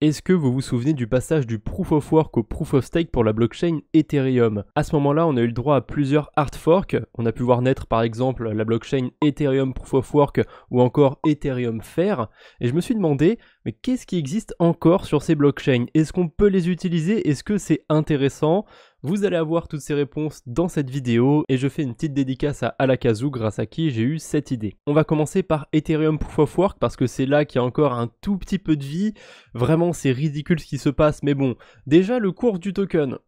Est-ce que vous vous souvenez du passage du Proof of Work au Proof of Stake pour la blockchain Ethereum? À ce moment-là, on a eu le droit à plusieurs hard forks. On a pu voir naître par exemple la blockchain Ethereum Proof of Work ou encore Ethereum Fair. Et je me suis demandé, mais qu'est-ce qui existe encore sur ces blockchains? Est-ce qu'on peut les utiliser? Est-ce que c'est intéressant? Vous allez avoir toutes ces réponses dans cette vidéo et je fais une petite dédicace à Alakazu grâce à qui j'ai eu cette idée. On va commencer par Ethereum Proof of Work parce que c'est là qu'il y a encore un tout petit peu de vie. Vraiment c'est ridicule ce qui se passe, mais bon, déjà le cours du token,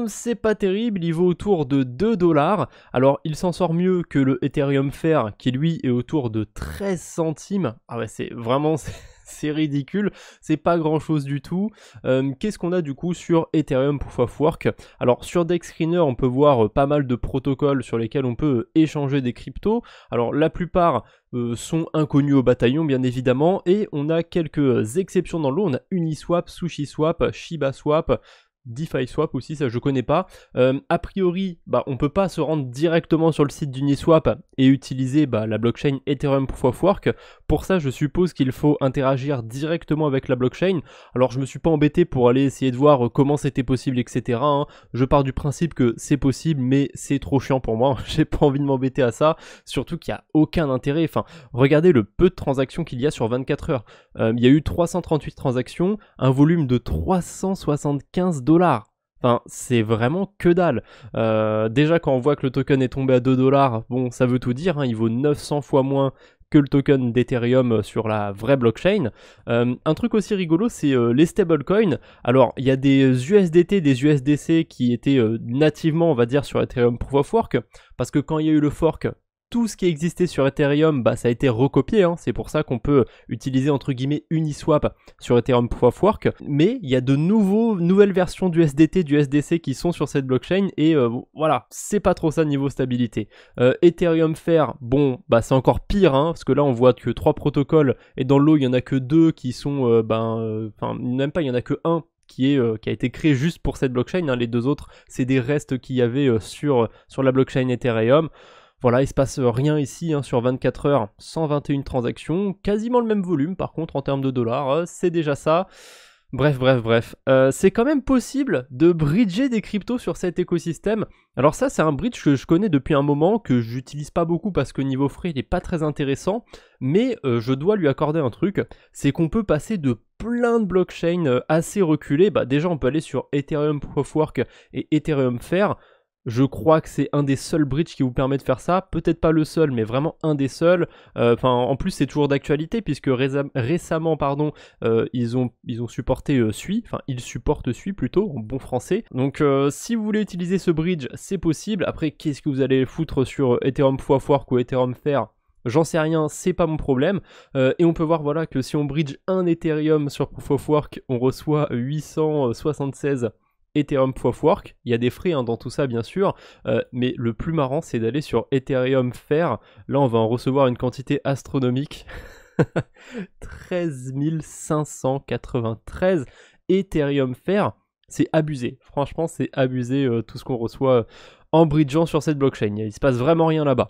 c'est pas terrible, il vaut autour de 2 $. Alors il s'en sort mieux que le Ethereum Fair qui lui est autour de 13 centimes. Ah ouais, c'est vraiment... c'est ridicule, c'est pas grand chose du tout. Qu'est-ce qu'on a du coup sur Ethereum Proof of Work? Alors sur DexScreener on peut voir pas mal de protocoles sur lesquels on peut échanger des cryptos. Alors la plupart sont inconnus au bataillon bien évidemment, et on a quelques exceptions dans l'eau. On a Uniswap, SushiSwap, ShibaSwap, DeFiSwap aussi, ça je connais pas. A priori, on peut pas se rendre directement sur le site d'Uniswap et utiliser la blockchain Ethereum Proof of Work. Pour ça, je suppose qu'il faut interagir directement avec la blockchain. Alors je me suis pas embêté pour aller essayer de voir comment c'était possible, etc. Je pars du principe que c'est possible, mais c'est trop chiant pour moi. J'ai pas envie de m'embêter à ça, surtout qu'il y a aucun intérêt. Enfin, regardez le peu de transactions qu'il y a sur 24 heures. Il y a eu 338 transactions, un volume de 375 $. Enfin, c'est vraiment que dalle. Déjà, quand on voit que le token est tombé à 2 $, bon, ça veut tout dire, il vaut 900 fois moins que le token d'Ethereum sur la vraie blockchain. Un truc aussi rigolo, c'est les stablecoins. Alors, il y a des USDT, des USDC qui étaient nativement, on va dire, sur Ethereum Proof of Work, parce que quand il y a eu le fork, tout ce qui existait sur Ethereum, ça a été recopié, c'est pour ça qu'on peut utiliser entre guillemets Uniswap sur Ethereum Proof of Work, mais il y a de nouvelles versions du SDT, du SDC qui sont sur cette blockchain, et voilà, c'est pas trop ça niveau stabilité. Ethereum Fair, bon, c'est encore pire, parce que là on voit que 3 protocoles, et dans l'eau il y en a que 2 qui sont, même pas, il y en a que 1 qui a été créé juste pour cette blockchain, les 2 autres c'est des restes qu'il y avait sur la blockchain Ethereum. Voilà, il se passe rien ici sur 24 heures, 121 transactions, quasiment le même volume par contre en termes de dollars, c'est déjà ça. Bref, c'est quand même possible de bridger des cryptos sur cet écosystème. Alors ça, c'est un bridge que je connais depuis un moment, que j'utilise pas beaucoup parce que niveau frais, il est pas très intéressant, mais je dois lui accorder un truc, c'est qu'on peut passer de plein de blockchains assez reculées. Déjà, on peut aller sur Ethereum Proof of Work et Ethereum Fair. Je crois que c'est un des seuls bridges qui vous permet de faire ça, peut-être pas le seul, mais vraiment un des seuls. En plus c'est toujours d'actualité puisque récemment, ils ont supporté Sui, ils supportent Sui plutôt, en bon français. Donc si vous voulez utiliser ce bridge, c'est possible. Après, qu'est-ce que vous allez foutre sur Ethereum Proof of Work ou Ethereum Fair? J'en sais rien, c'est pas mon problème. Et on peut voir que si on bridge un Ethereum sur Proof of Work, on reçoit 876 Ethereum Proof of Work. Il y a des frais dans tout ça bien sûr, mais le plus marrant c'est d'aller sur Ethereum Fair. Là on va en recevoir une quantité astronomique. 13 593 Ethereum Fair. C'est abusé, franchement c'est abusé tout ce qu'on reçoit en bridgeant sur cette blockchain, il se passe vraiment rien là-bas.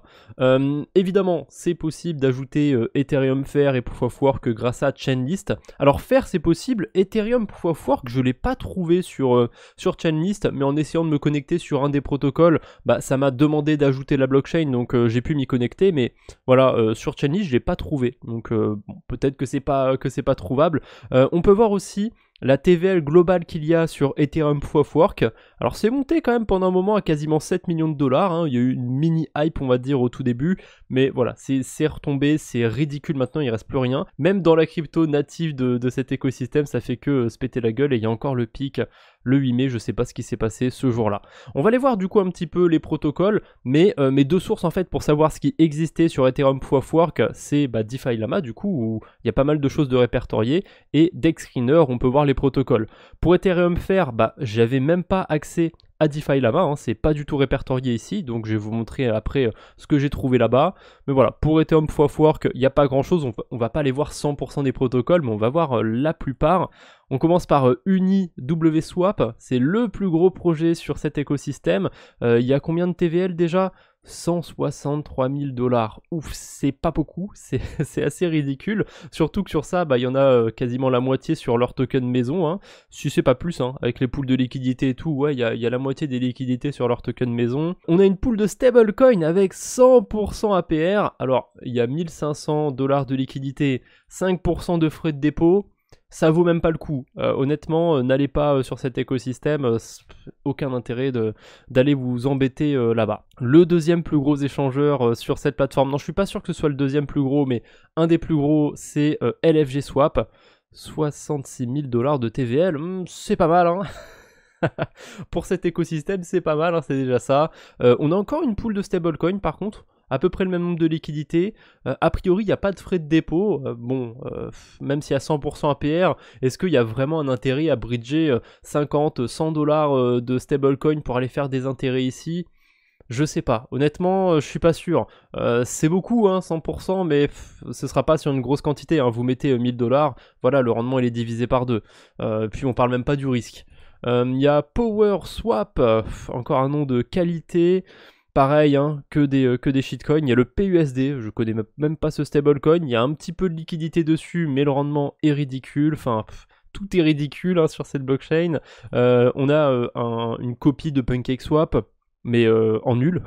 Évidemment, c'est possible d'ajouter Ethereum Fair et Proof of Work grâce à Chainlist. Alors Fair c'est possible, Ethereum Proof of Work je l'ai pas trouvé sur Chainlist, mais en essayant de me connecter sur un des protocoles, ça m'a demandé d'ajouter la blockchain, donc j'ai pu m'y connecter, mais voilà, sur Chainlist je l'ai pas trouvé, donc peut-être que c'est pas trouvable. On peut voir aussi la TVL globale qu'il y a sur Ethereum Proof of Work. Alors c'est monté quand même pendant un moment à quasiment 7 millions de dollars, il y a eu une mini hype on va dire au tout début, mais voilà, c'est retombé, c'est ridicule maintenant, il reste plus rien. Même dans la crypto native de cet écosystème, ça fait que se péter la gueule, et il y a encore le pic le 8 mai, je sais pas ce qui s'est passé ce jour-là. On va aller voir du coup un petit peu les protocoles, mais mes 2 sources en fait pour savoir ce qui existait sur Ethereum Proof of Work, c'est DeFi Llama du coup, où il y a pas mal de choses de répertoriées, et DexScreener, on peut voir les protocoles. Pour Ethereum Fair, j'avais même pas accès à DeFi Llama, c'est pas du tout répertorié ici, donc je vais vous montrer après ce que j'ai trouvé là-bas. Mais voilà, pour Ethereum Proof of Work, il n'y a pas grand-chose, on va pas aller voir 100% des protocoles, mais on va voir la plupart. On commence par UniWSwap, c'est le plus gros projet sur cet écosystème. Il y a combien de TVL déjà ? 163 000 $. Ouf, c'est pas beaucoup, c'est assez ridicule. Surtout que sur ça, bah, il y en a quasiment la moitié sur leur token maison. Hein. Si c'est pas plus, hein, avec les pools de liquidités et tout, ouais, il y a la moitié des liquidités sur leur token maison. On a une pool de stablecoin avec 100% APR. Alors, il y a 1500 $ de liquidité, 5% de frais de dépôt. Ça vaut même pas le coup. Honnêtement, n'allez pas sur cet écosystème, aucun intérêt d'aller vous embêter là-bas. Le deuxième plus gros échangeur sur cette plateforme, non je suis pas sûr que ce soit le deuxième plus gros, mais un des plus gros c'est LFG Swap, 66 000 $ de TVL, c'est pas mal hein. Pour cet écosystème c'est pas mal, hein, c'est déjà ça. On a encore une pool de stablecoin par contre, à peu près le même nombre de liquidités. A priori, il n'y a pas de frais de dépôt. Même s'il y a 100% APR, est-ce qu'il y a vraiment un intérêt à bridger 50, 100 $ de stablecoin pour aller faire des intérêts ici? Je sais pas. Honnêtement, je suis pas sûr. C'est beaucoup, hein, 100%, mais ce sera pas sur une grosse quantité. Hein. Vous mettez 1000 $, voilà, le rendement il est divisé par 2. Puis on parle même pas du risque. Il y a Power Swap, encore un nom de qualité. Pareil, hein, que des shitcoins. Il y a le PUSD, je connais même pas ce stablecoin. Il y a un petit peu de liquidité dessus, mais le rendement est ridicule. Enfin, tout est ridicule hein, sur cette blockchain. On a une copie de PancakeSwap, mais en nul,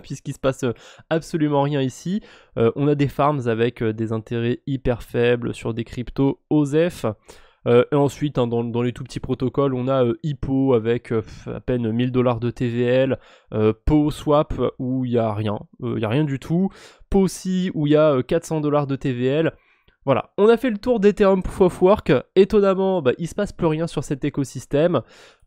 puisqu'il se passe absolument rien ici. On a des farms avec des intérêts hyper faibles sur des cryptos OSEF. Et ensuite, hein, dans les tout petits protocoles, on a Hippo avec à peine 1000 $ de TVL, PoSwap où il n'y a rien, du tout, PoSi où il y a 400 $ de TVL. Voilà, on a fait le tour d'Ethereum Proof of Work. Étonnamment, il se passe plus rien sur cet écosystème.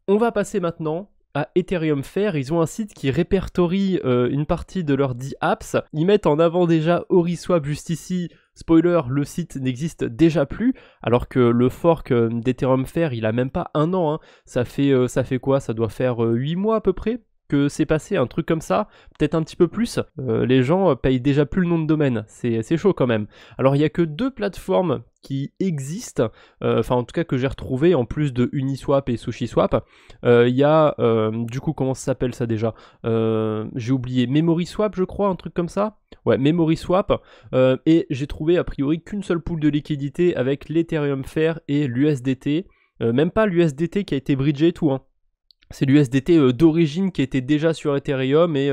On va passer maintenant à Ethereum Fair. Ils ont un site qui répertorie une partie de leurs 10 apps. Ils mettent en avant déjà Oriswap juste ici. Spoiler, le site n'existe déjà plus, alors que le fork d'Ethereum Fair, il a même pas un an. Hein. Ça fait quoi? Ça doit faire 8 mois à peu près que c'est passé, un truc comme ça, peut-être un petit peu plus. Les gens payent déjà plus le nom de domaine, c'est chaud quand même. Alors il n'y a que 2 plateformes qui existent, enfin en tout cas que j'ai retrouvé en plus de Uniswap et SushiSwap. Il y a, du coup comment ça s'appelle ça déjà, j'ai oublié, MemorySwap je crois, un truc comme ça. Ouais, MemorySwap, et j'ai trouvé a priori qu'une seule pool de liquidité avec l'Ethereum Fair et l'USDT, même pas l'USDT qui a été bridgé et tout, hein. C'est l'USDT d'origine qui était déjà sur Ethereum et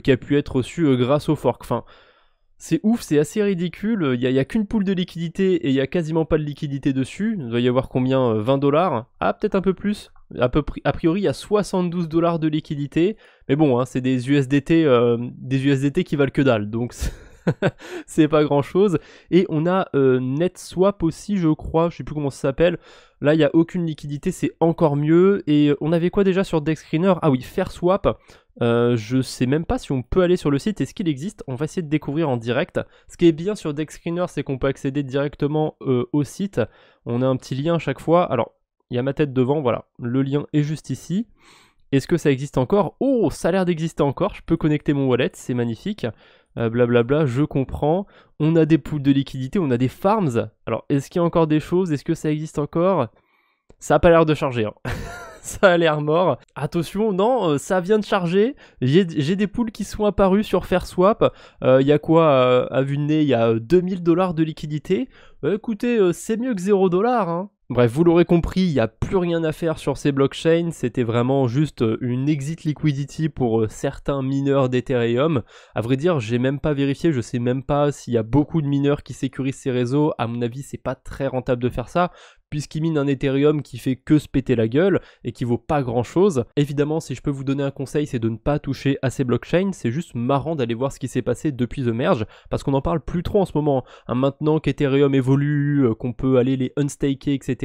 qui a pu être reçu grâce au fork. Enfin, c'est ouf, c'est assez ridicule. Il n'y a qu'une pool de liquidité et il n'y a quasiment pas de liquidité dessus. Il doit y avoir combien 20 $. Ah, peut-être un peu plus. A priori, il y a 72 $ de liquidité. Mais bon, hein, c'est des USDT qui valent que dalle. Donc, c'est pas grand chose. Et on a NetSwap aussi, je crois. Je sais plus comment ça s'appelle. Là, il n'y a aucune liquidité, c'est encore mieux. Et on avait quoi déjà sur DexScreener? Ah oui, FairSwap. Je sais même pas si on peut aller sur le site. Est-ce qu'il existe? On va essayer de découvrir en direct. Ce qui est bien sur DexScreener, c'est qu'on peut accéder directement au site. On a un petit lien à chaque fois. Alors, il y a ma tête devant, voilà. Le lien est juste ici. Est-ce que ça existe encore? Oh, ça a l'air d'exister encore. Je peux connecter mon wallet, c'est magnifique. Blablabla, je comprends. On a des pools de liquidité, on a des farms. Alors, est-ce qu'il y a encore des choses? Est-ce que ça existe encore? Ça a pas l'air de charger. Hein. Ça a l'air mort. Attention, non, ça vient de charger. J'ai des pools qui sont apparus sur FairSwap. Il y a quoi à vue de nez? Il y a 2000 $ de liquidité. Écoutez, c'est mieux que 0 $. Hein. Bref, vous l'aurez compris, il n'y a plus rien à faire sur ces blockchains, c'était vraiment juste une exit liquidity pour certains mineurs d'Ethereum. À vrai dire, j'ai même pas vérifié, je sais même pas s'il y a beaucoup de mineurs qui sécurisent ces réseaux. À mon avis, c'est pas très rentable de faire ça, puisqu'ils minent un Ethereum qui fait que se péter la gueule et qui vaut pas grand chose. Évidemment, si je peux vous donner un conseil, c'est de ne pas toucher à ces blockchains. C'est juste marrant d'aller voir ce qui s'est passé depuis The Merge, parce qu'on en parle plus trop en ce moment. Hein, maintenant qu'Ethereum évolue, qu'on peut aller les unstaker, etc.,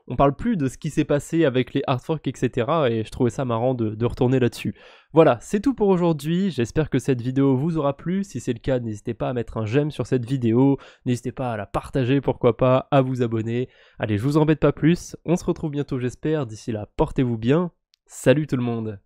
on parle plus de ce qui s'est passé avec les hard forks, etc. Et je trouvais ça marrant de retourner là-dessus. Voilà, c'est tout pour aujourd'hui. J'espère que cette vidéo vous aura plu. Si c'est le cas, n'hésitez pas à mettre un j'aime sur cette vidéo. N'hésitez pas à la partager, pourquoi pas, à vous abonner. Allez, je vous embête pas plus. On se retrouve bientôt, j'espère. D'ici là, portez-vous bien. Salut tout le monde.